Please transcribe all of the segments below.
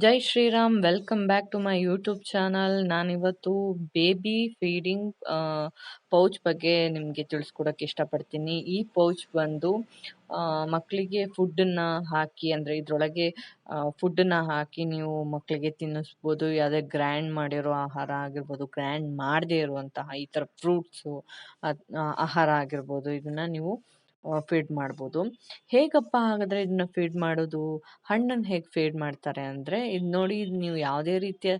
Jai Shriram, welcome back to my YouTube channel. ನಾನಿವತ್ತು baby feeding pouch ಬಗ್ಗೆ ನಿಮಗೆ ತಿಳಿಸ್ಕೊಡೋಕೆ ಇಷ್ಟಪಡ್ತೀನಿ. ಈ ಪೌಚ್ ಬಂದು ಮಕ್ಕಳಿಗೆ ಫುಡ್ಡನ್ನು ಹಾಕಿ, ಅಂದರೆ ಇದರೊಳಗೆ ಫುಡ್ಡನ್ನು ಹಾಕಿ ನೀವು ಮಕ್ಕಳಿಗೆ ತಿನ್ನಿಸ್ಬೋದು. ಯಾವುದೇ ಗ್ರ್ಯಾಂಡ್ ಮಾಡಿರೋ ಆಹಾರ ಆಗಿರ್ಬೋದು, ಗ್ರ್ಯಾಂಡ್ ಮಾಡದೇ ಇರುವಂತಹ ಈ ಥರ ಫ್ರೂಟ್ಸು ಆಹಾರ ಆಗಿರ್ಬೋದು, ಇದನ್ನು ನೀವು ಫೀಡ್ ಮಾಡ್ಬೋದು. ಹೇಗಪ್ಪ ಹಾಗಾದರೆ ಇದನ್ನ ಫೀಡ್ ಮಾಡೋದು? ಹಣ್ಣನ್ನು ಹೇಗೆ ಫೀಡ್ ಮಾಡ್ತಾರೆ ಅಂದರೆ, ಇದು ನೋಡಿ, ನೀವು ಯಾವುದೇ ರೀತಿಯ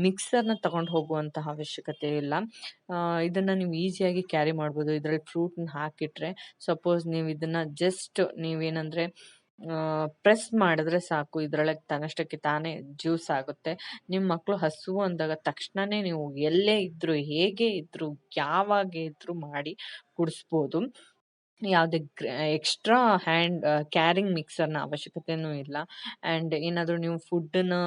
ಮಿಕ್ಸರ್ನ ತಗೊಂಡು ಹೋಗುವಂತಹ ಅವಶ್ಯಕತೆ ಇಲ್ಲ. ಇದನ್ನು ನೀವು ಈಸಿಯಾಗಿ ಕ್ಯಾರಿ ಮಾಡ್ಬೋದು. ಇದರಲ್ಲಿ ಫ್ರೂಟ್ನ ಹಾಕಿಟ್ರೆ, ಸಪೋಸ್ ನೀವು ಇದನ್ನು ಜಸ್ಟ್ ನೀವೇನಂದರೆ ಪ್ರೆಸ್ ಮಾಡಿದ್ರೆ ಸಾಕು, ಇದರೊಳಗೆ ತನ್ನಷ್ಟಕ್ಕೆ ತಾನೇ ಜ್ಯೂಸ್ ಆಗುತ್ತೆ. ನಿಮ್ಮ ಮಕ್ಕಳು ಹಸುವು ಅಂದಾಗ ತಕ್ಷಣವೇ ನೀವು ಎಲ್ಲೇ ಇದ್ದರೂ, ಹೇಗೆ ಇದ್ದರೂ, ಯಾವಾಗ ಇದ್ದರೂ ಮಾಡಿ ಕುಡಿಸ್ಬೋದು. ಯಾವುದೇ ಎಕ್ಸ್ಟ್ರಾ ಕ್ಯಾರಿಂಗ್ ಮಿಕ್ಸರ್ನ ಅವಶ್ಯಕತೆನೂ ಇಲ್ಲ. ಆ್ಯಂಡ್ ಏನಾದರೂ ನೀವು ಫುಡ್ಡನ್ನು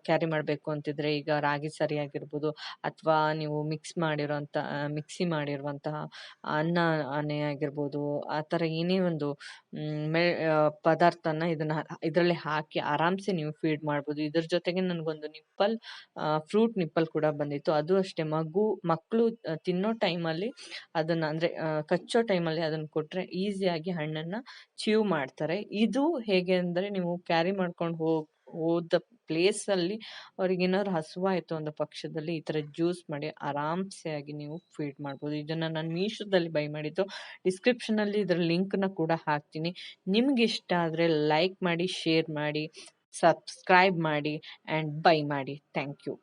ಕ್ಯಾರಿ ಮಾಡಬೇಕು ಅಂತಿದ್ರೆ, ಈಗ ರಾಗಿ ಸರಿ ಆಗಿರ್ಬೋದು, ಅಥವಾ ನೀವು ಮಿಕ್ಸಿ ಮಾಡಿರುವಂತಹ ಅನ್ನನೇ ಆಗಿರ್ಬೋದು, ಆ ಥರ ಏನೇ ಒಂದು ಪದಾರ್ಥನ ಇದರಲ್ಲಿ ಹಾಕಿ ಆರಾಮ್ಸೆ ನೀವು ಫೀಡ್ ಮಾಡ್ಬೋದು. ಇದ್ರ ಜೊತೆಗೆ ನನಗೊಂದು ಫ್ರೂಟ್ ನಿಪ್ಪಲ್ ಕೂಡ ಬಂದಿತ್ತು. ಅದು ಅಷ್ಟೇ, ಮಕ್ಕಳು ತಿನ್ನೋ ಟೈಮಲ್ಲಿ ಅದನ್ನು, ಅಂದರೆ ಕಚ್ಚೋ ಟೈಮಲ್ಲಿ ಅದನ್ನು ಕೊಟ್ಟರೆ ಈಸಿಯಾಗಿ ಹಣ್ಣನ್ನು ಚೀವ್ ಮಾಡ್ತಾರೆ. ಇದು ಹೇಗೆ ಅಂದರೆ, ನೀವು ಕ್ಯಾರಿ ಮಾಡ್ಕೊಂಡು ಹೋದ ಪ್ಲೇಸಲ್ಲಿ ಅವ್ರಿಗೇನಾದ್ರು ಹಸುವಾಯಿತು ಅನ್ನೋ ಪಕ್ಷದಲ್ಲಿ ಈ ಥರ ಜ್ಯೂಸ್ ಮಾಡಿ ಆರಾಮ್ಸೆ ಆಗಿ ನೀವು ಫೀಡ್ ಮಾಡ್ಬೋದು. ಇದನ್ನು ನಾನು ಮೀಶೋದಲ್ಲಿ ಬೈ ಮಾಡಿದ್ದು. ಡಿಸ್ಕ್ರಿಪ್ಷನಲ್ಲಿ ಇದರ ಲಿಂಕ್ನ ಕೂಡ ಹಾಕ್ತೀನಿ. ನಿಮ್ಗೆ ಇಷ್ಟ ಆದರೆ ಲೈಕ್ ಮಾಡಿ, ಶೇರ್ ಮಾಡಿ, ಸಬ್ಸ್ಕ್ರೈಬ್ ಮಾಡಿ ಆ್ಯಂಡ್ ಬೈ ಮಾಡಿ. Thank you.